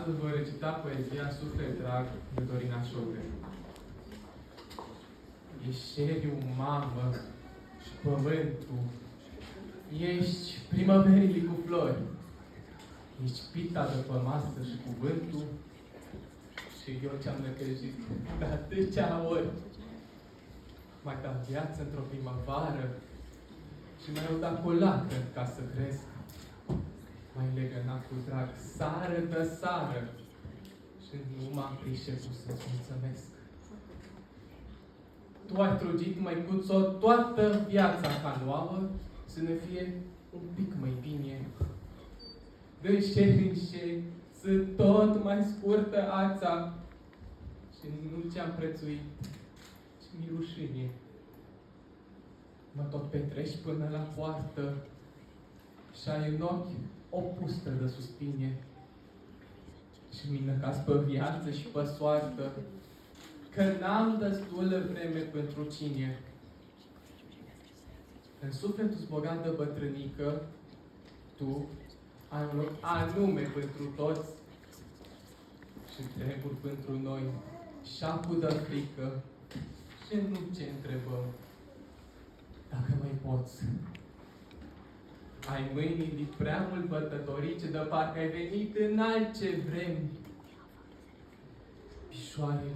Astăzi voi recita poezia Suflet drag de Dorina Șobre. Ești cerul, mamă, și pământul. Ești primăverii cu flori. Ești pita de pe masă și cuvântul. Și eu ce-am năcăjit de atâția ori. Mai da viață într-o primăvară și mai o da cu lacă ca să cresc. Mai legănat cu drag sară de sară și nu m-am priceput să-ți mulțumesc. Tu ai trugit, măicuțo, toată viața ca nouă să ne fie un pic mai bine. De șeri, să tot mai scurtă ața și nu ce-am prețuit, ci mi rușine. Mă tot petrești până la poartă și ai în ochi o pustă de suspine și mi năcați pe viață și pe soartă că n-am destulă vreme pentru cine. În sufletul-ți bogat de bătrânică, tu ai un loc anume pentru toți și treburi pentru noi, șapul de frică și nu ce întrebăm, dacă mai poți. Ai mâinii prea mult bătătorice, de parcă ai venit în alte vremi. Pișoarele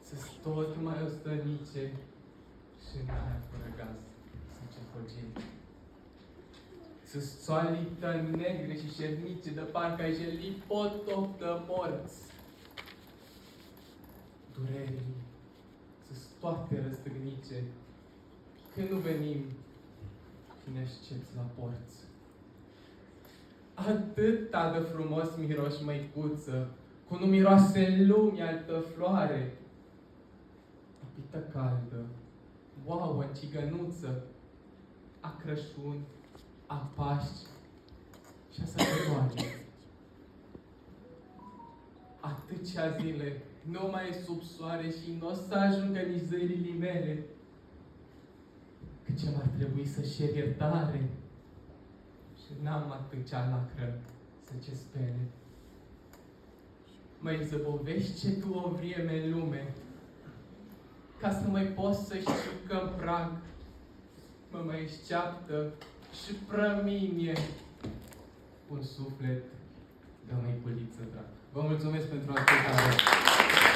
să-s tot mai ostănice și n-aia fără gaz să ce să-s țoalii tăi negre și șernice, de parcă ai jelit potop de morți. Durerii să-s toate răstârnice, când nu venim și ne aștepți la porți. Atâta de frumos miroși, măicuță, cum nu miroase în lume altă floare. A pită caldă, wow, în cigănuță, a Crăciun, a Paști și a sărbătoare. Atâția zile nu mai e sub soare și nu o să ajungă nici zilele mele. Că ce m-ar trebui să cer iertare și n-am atâția lacră să ce spere. Mă zăbovești ce tu o vreme în lume, ca să mai poți să știu că-n prag mă mai așteaptă și prăminie un suflet de măiculiță drag. Vă mulțumesc pentru ascultare.